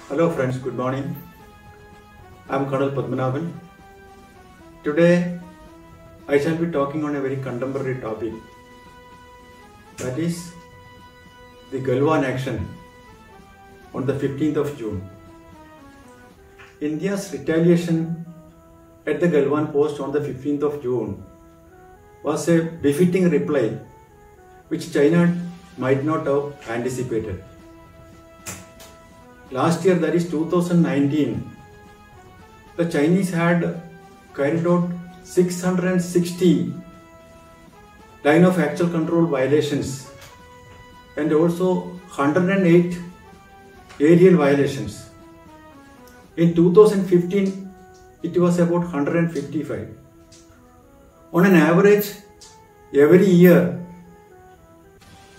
Hello friends, good morning. I am Colonel Padmanabhan. Today I shall be talking on a very contemporary topic, that is the Galwan action on the 15th of June. India's retaliation at the Galwan post on the 15th of June was a befitting reply which China might not have anticipated. Last year, that is 2019, the Chinese had carried out 660 line of actual control violations and also 108 aerial violations. In 2015, it was about 155. On an average, every year,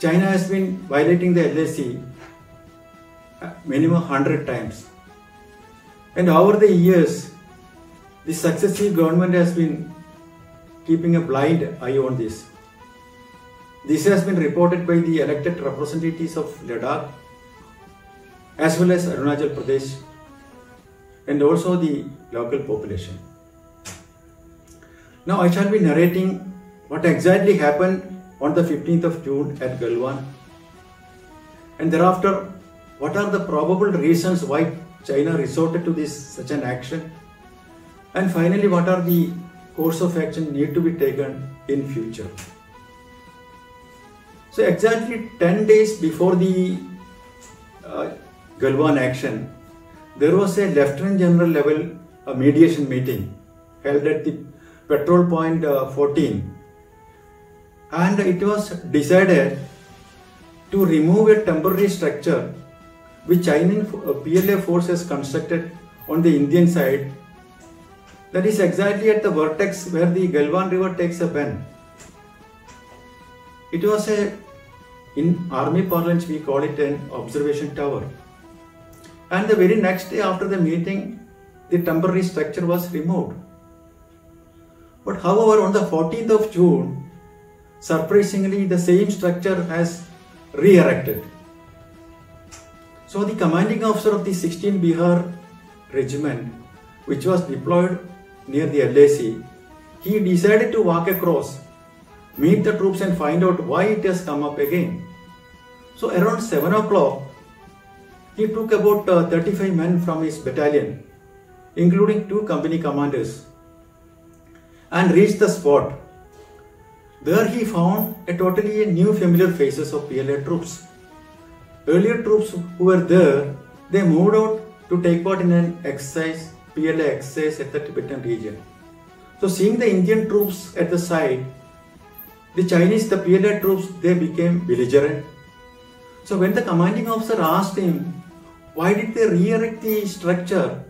China has been violating the LAC minimum 100 times. And over the years, the successive government has been keeping a blind eye on this. This has been reported by the elected representatives of Ladakh as well as Arunachal Pradesh and also the local population. Now I shall be narrating what exactly happened on the 15th of June at Galwan, and thereafter what are the probable reasons why China resorted to such an action, and finally what are the course of action need to be taken in future. So exactly 10 days before the Galwan action, there was a Lieutenant General level mediation meeting held at the Petrol Point 14, and it was decided to remove a temporary structure which Chinese PLA force has constructed on the Indian side, that is exactly at the vertex where the Galwan river takes a bend. It was in army parlance we call it an observation tower, and the very next day after the meeting the temporary structure was removed. But however, on the 14th of June, surprisingly the same structure has re-erected. So the commanding officer of the 16th Bihar regiment, which was deployed near the LAC, he decided to walk across, meet the troops and find out why it has come up again. So around 7 o'clock, he took about 35 men from his battalion, including 2 company commanders, and reached the spot. There he found a totally new familiar faces of PLA troops. Earlier troops who were there, they moved out to take part in an exercise, PLA exercise at the Tibetan region. So seeing the Indian troops at the side, the PLA troops, they became belligerent. So when the commanding officer asked him, why did they re-erect the structure?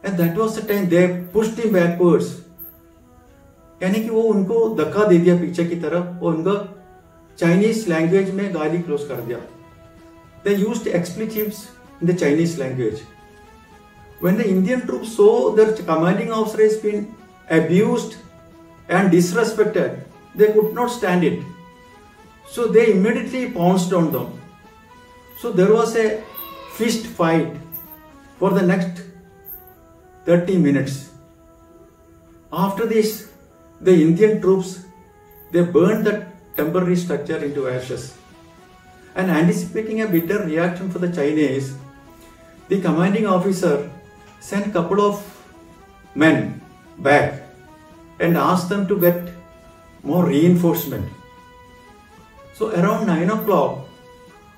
And that was the time they pushed him backwards. यानी कि वो उनको धक्का दे दिया पीछे की तरफ और उनको चाइनीज लैंग्वेज में गाली क्लोज कर दिया. They used expletives in the Chinese language. When the Indian troops saw their commanding officer has been abused and disrespected, they could not stand it. So they immediately pounced on them. So there was a fist fight for the next 30 minutes. After this, the Indian troops, they burned the temporary structure into ashes. And anticipating a bitter reaction for the Chinese, the commanding officer sent a couple of men back and asked them to get more reinforcement. So around 9 o'clock,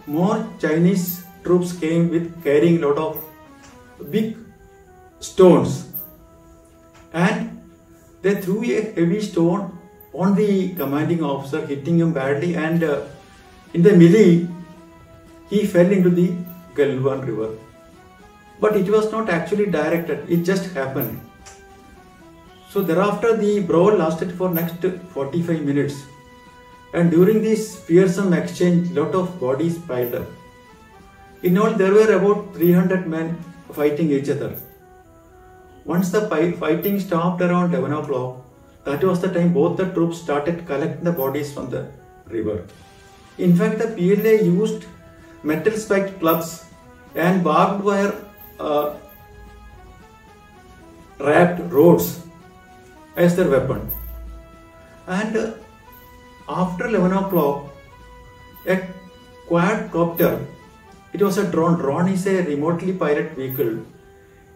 more Chinese troops came with carrying a lot of big stones, and they threw a heavy stone on the commanding officer, hitting him badly, and in the melee, he fell into the Galwan river. But it was not actually directed, it just happened. So thereafter the brawl lasted for next 45 minutes, and during this fearsome exchange, lot of bodies piled up. In all, there were about 300 men fighting each other. Once the fighting stopped around 11 o'clock, that was the time both the troops started collecting the bodies from the river. In fact, the PLA used metal spiked clubs and barbed wire wrapped roads as their weapon. And after 11 o'clock, a quadcopter, it was a drone. Drone is a remotely piloted vehicle.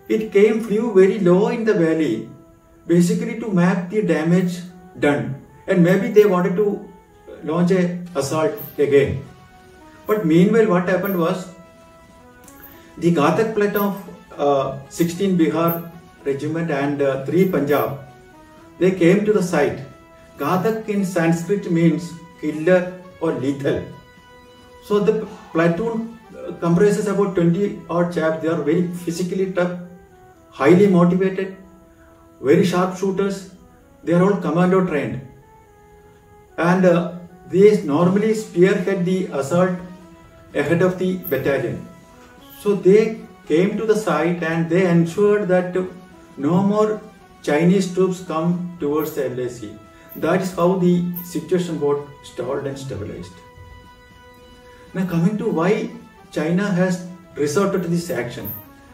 It flew very low in the valley, basically to map the damage done. And maybe they wanted to launch an assault again. But meanwhile, what happened was, the Ghatak platoon of 16 Bihar regiment and 3 Punjab, they came to the site. Ghatak in Sanskrit means killer or lethal. So the platoon comprises about 20 odd chaps. They are very physically tough, highly motivated, very sharp shooters. They are all commando trained. And they normally spearhead the assault ahead of the battalion. So they came to the site and they ensured that no more Chinese troops come towards the LAC. That is how the situation got stalled and stabilized. Now coming to why China has resorted to this action.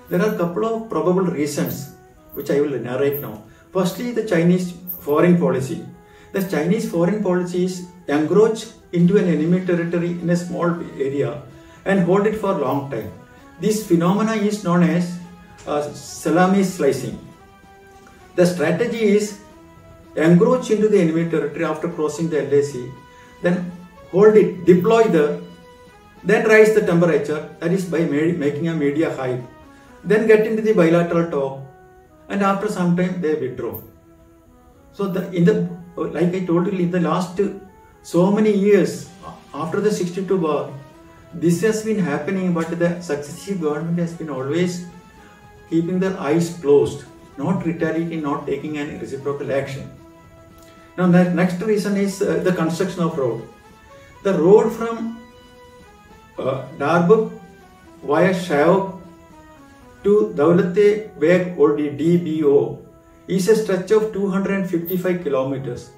There are a couple of probable reasons which I will narrate now. Firstly, the Chinese foreign policy. The Chinese foreign policy is encroach into an enemy territory in a small area and hold it for a long time. This phenomena is known as salami slicing. The strategy is encroach into the enemy territory after crossing the LAC, then hold it, deploy there, then rise the temperature, that is by making a media hype, then get into the bilateral talk, and after some time they withdraw. So like I told you, in the last so many years after the 62 war, this has been happening, but the successive government has been always keeping their eyes closed, not retaliating, not taking any reciprocal action. Now the next reason is the construction of road. The road from Darbuk via Shayok to Dawlate Beg Old DBO is a stretch of 255 kilometers.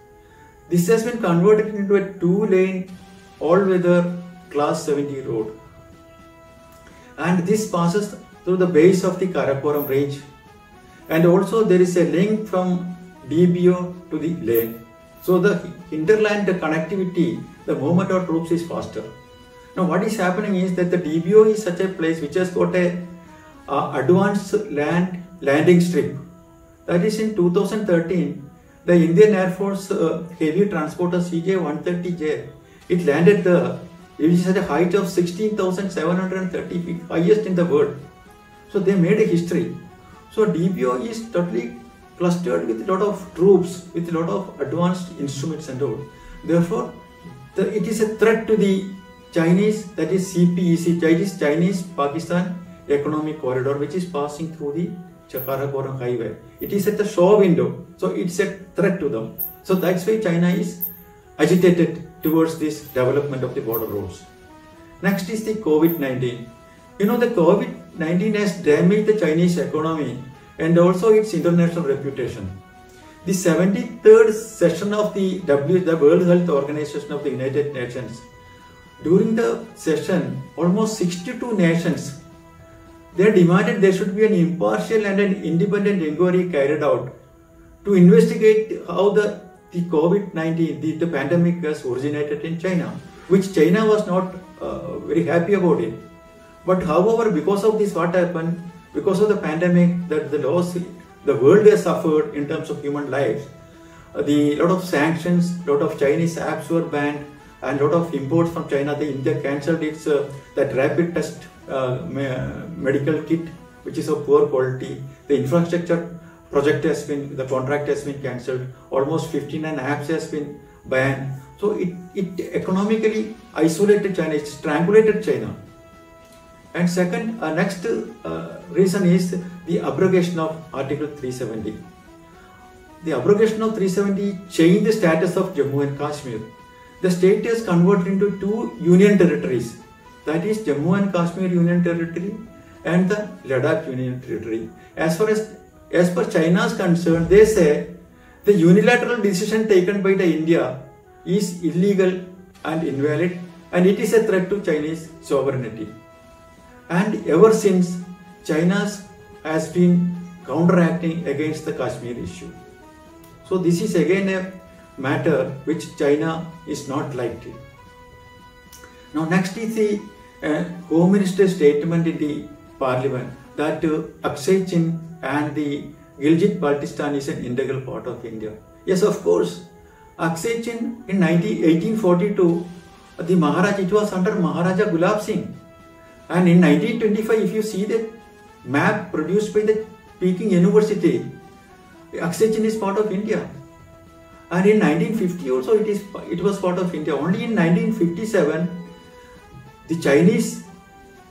This has been converted into a 2-lane all-weather Class 70 road. And this passes through the base of the Karakoram range. And also there is a link from DBO to the Leh. So the interland connectivity, the movement of troops is faster. Now what is happening is that the DBO is such a place which has got a advanced landing strip. That is, in 2013, the Indian Air Force heavy transporter CJ-130J, it landed there. It is at a height of 16,730 feet, highest in the world. So they made a history. So DBO is totally clustered with a lot of troops, with a lot of advanced instruments and all. Therefore, it is a threat to the Chinese, that is CPEC, that is Chinese-Pakistan Economic Corridor, which is passing through the Karakoram Highway. It is at the show window, so it's a threat to them. So that's why China is agitated towards this development of the border roads. Next is the COVID-19. You know, the COVID-19 has damaged the Chinese economy and also its international reputation. The 73rd session of the World Health Organization of the United Nations, during the session, almost 62 nations, they demanded there should be an impartial and an independent inquiry carried out to investigate how the COVID-19, the pandemic has originated in China, which China was not very happy about it. But however, because of this, what happened? Because of the pandemic, that the loss the world has suffered in terms of human lives, lot of sanctions, lot of Chinese apps were banned, and lot of imports from China. The India cancelled its that rapid test medical kit, which is of poor quality. The infrastructure project has been, the contract has been cancelled. Almost 59 apps has been banned. So it economically isolated China, it strangulated China. And second, next reason is the abrogation of Article 370. The abrogation of 370 changed the status of Jammu and Kashmir. The state is converted into 2 union territories. That is Jammu and Kashmir Union Territory and the Ladakh Union Territory. As per China's concern, they say the unilateral decision taken by the India is illegal and invalid, and it is a threat to Chinese sovereignty. And ever since, China has been counteracting against the Kashmir issue. So this is again a matter which China is not liked. Now next is the Home Minister's statement in the Parliament that Akshay Chin and the Gilgit-Baltistan is an integral part of India. Yes, of course. Akshay Chin in 1842, the Maharaj, it was under Maharaja Gulab Singh. And in 1925, if you see the map produced by the Peking University, Akshay Chin is part of India. And in 1950 also it was part of India. Only in 1957, the Chinese,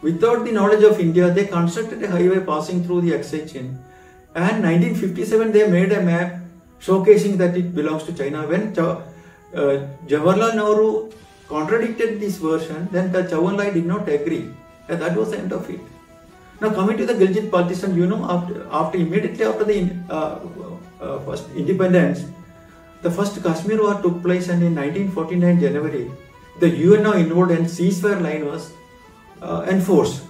without the knowledge of India, they constructed a highway passing through the Akshay Chin. And 1957 they made a map showcasing that it belongs to China. When Jawaharlal Nehru contradicted this version, then the Chau En-lai did not agree. And that was the end of it. Now coming to the Gilgit-Baltistan, you know, immediately after the first independence, the first Kashmir war took place, and in 1949 January, the UN now involved and ceasefire line was enforced.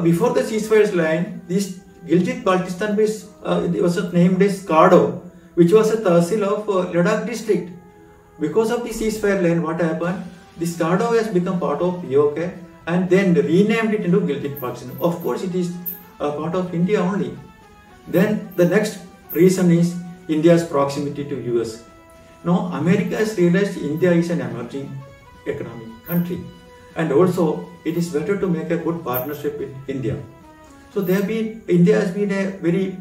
Before the ceasefire line, this Gilgit-Baltistan was named as Skardo, which was a Tahsil of Ladakh district. Because of the ceasefire line, what happened? The Skardo has become part of POK and then renamed it into Gilgit-Baltistan. Of course, it is a part of India only. Then the next reason is India's proximity to US. Now, America has realized India is an emerging economic country, and also it is better to make a good partnership with India. So India has been a very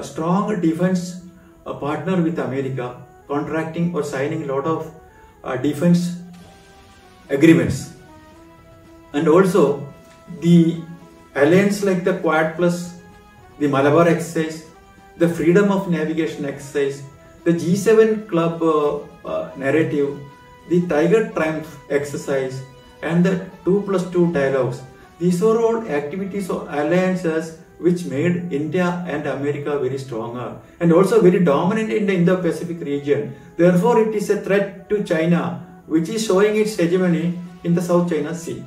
strong defense partner with America, contracting or signing a lot of defense agreements. And also the alliance like the Quad Plus, the Malabar exercise, the freedom of navigation exercise, the G7 club narrative, the Tiger Triumph exercise, and the 2+2 dialogues. These are all activities or alliances which made India and America very stronger and also very dominant in the Indo-Pacific region. Therefore, it is a threat to China, which is showing its hegemony in the South China Sea.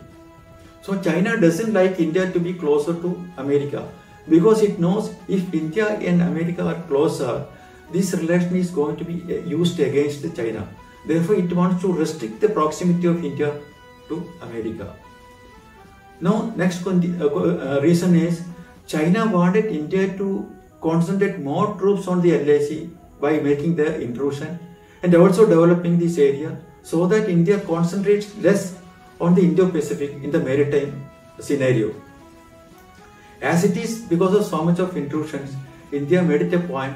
So China doesn't like India to be closer to America, because it knows if India and America are closer, this relation is going to be used against China. Therefore, it wants to restrict the proximity of India to America. Now, next reason is China wanted India to concentrate more troops on the LAC by making the intrusion and also developing this area so that India concentrates less on the Indo-Pacific in the maritime scenario. As it is, because of so much of intrusions, India made it a point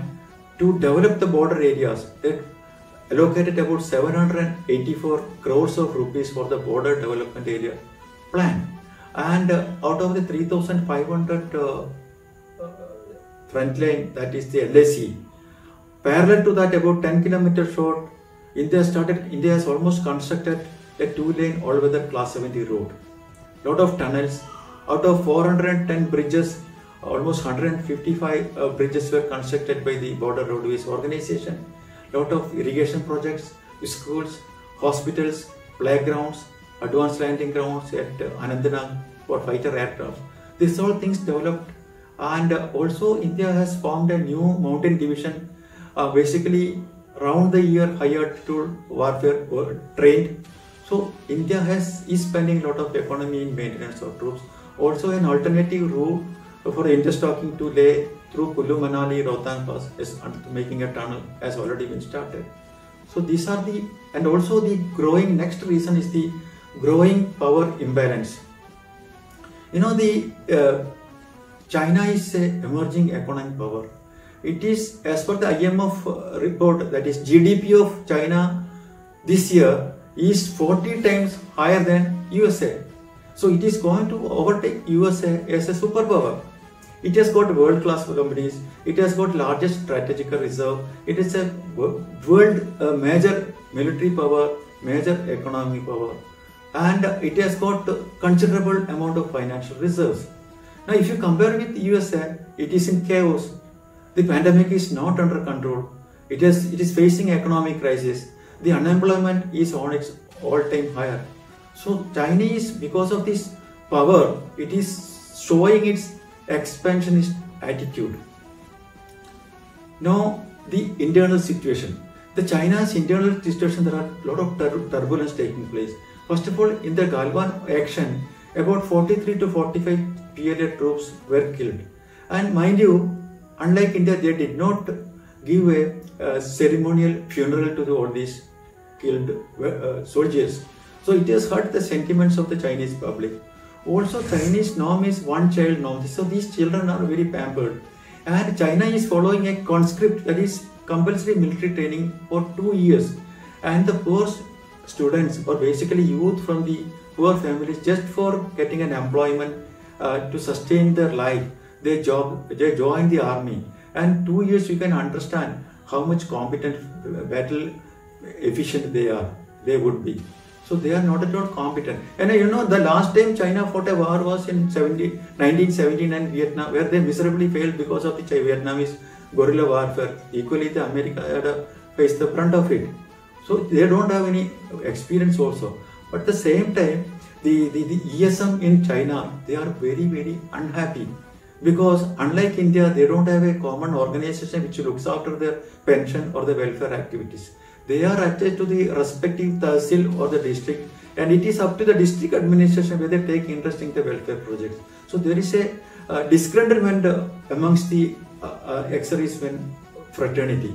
to develop the border areas. It allocated about 784 crores of rupees for the border development area plan. And out of the 3,500 front line, that is the LAC, parallel to that about 10 kilometers short, India has almost constructed a 2-lane all-weather class 70 road. Lot of tunnels. Out of 410 bridges, almost 155 bridges were constructed by the Border Roadways Organization. Lot of irrigation projects, schools, hospitals, playgrounds, advanced landing grounds at Anantnag for fighter aircraft. These all things developed, and also India has formed a new mountain division, basically round the year high altitude warfare trained. So India is spending a lot of economy in maintenance of troops. Also an alternative route for interstocking to Leh through Kullu Manali Rohtang Pass is making a tunnel has already been started. So these are and also the growing, next reason is the growing power imbalance. You know, China is an emerging economic power. It is, as per the IMF report, that is GDP of China this year is 40 times higher than USA. So it is going to overtake USA as a superpower. It has got world-class companies. It has got largest strategic reserve. It is a world major military power, major economic power, and it has got considerable amount of financial reserves. Now, if you compare with USA, it is in chaos. The pandemic is not under control. It is facing economic crisis. The unemployment is on its all-time higher. So Chinese, because of this power, it is showing its expansionist attitude. Now, the internal situation. The China's internal situation, there are a lot of turbulence taking place. First of all, in the Galwan action, about 43 to 45 PLA troops were killed. And mind you, unlike India, they did not give a ceremonial funeral to all these killed soldiers. So it has hurt the sentiments of the Chinese public. Also, Chinese norm is one child norm. So these children are very pampered. And China is following a conscript, that is compulsory military training for 2 years. And the poor students, or basically youth from the poor families, just for getting an employment to sustain their life, they join the army. And 2 years you can understand how much competent, battle efficient they would be. So they are not at all competent. And you know, the last time China fought a war was in 1917 in Vietnam, where they miserably failed because of the Vietnamese guerrilla warfare. Equally, the America had faced the brunt of it. So they don't have any experience also. But at the same time, the ESM in China, they are very, very unhappy. Because unlike India, they don't have a common organization which looks after their pension or the welfare activities. They are attached to the respective tahsil or the district, and it is up to the district administration whether they take interest in the welfare projects. So there is a disgruntlement amongst the ex-servicemen fraternity.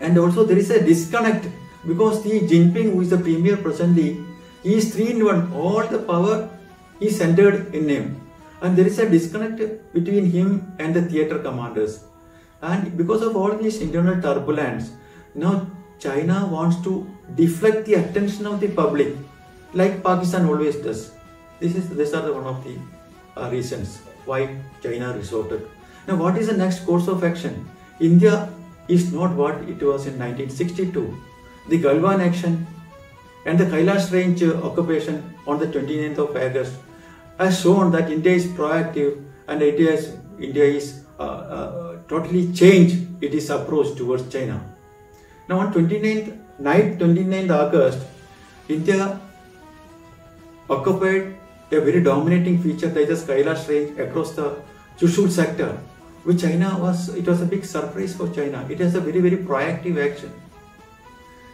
And also there is a disconnect because the Jinping, who is the premier presently, he is 3-in-1. All the power is centered in him. And there is a disconnect between him and the theatre commanders. And because of all these internal turbulence, now China wants to deflect the attention of the public, like Pakistan always does. These are one of the reasons why China resorted. Now, what is the next course of action? India is not what it was in 1962. The Galwan action and the Kailash Range occupation on the 29th of August has shown that India is proactive, and India is totally changed its approach towards China. Now on 29th August, India occupied a very dominating feature, that is Kailash Range across the Chushul sector, which it was a big surprise for China. It has a very, very proactive action.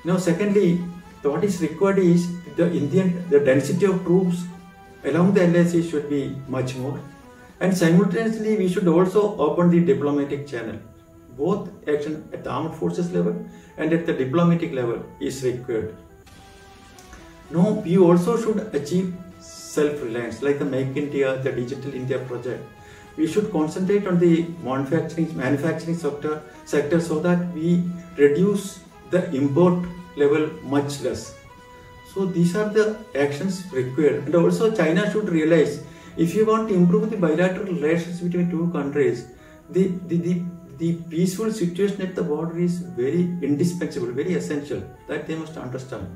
Now secondly, what is required is the density of troops along the LAC should be much more, and simultaneously we should also open the diplomatic channel. Both action at the armed forces level and at the diplomatic level is required. Now we also should achieve self-reliance, like the Make India, the Digital India project. We should concentrate on the manufacturing sector so that we reduce the import level much less. So these are the actions required. And also China should realize, if you want to improve the bilateral relations between two countries, the peaceful situation at the border is very indispensable, very essential. That they must understand.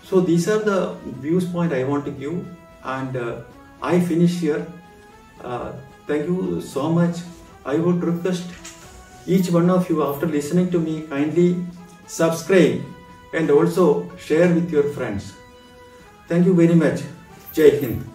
So these are the views point I want to give, and I finish here. Thank you so much. I would request each one of you, after listening to me, kindly subscribe and also share with your friends. Thank you very much. Jai Hind.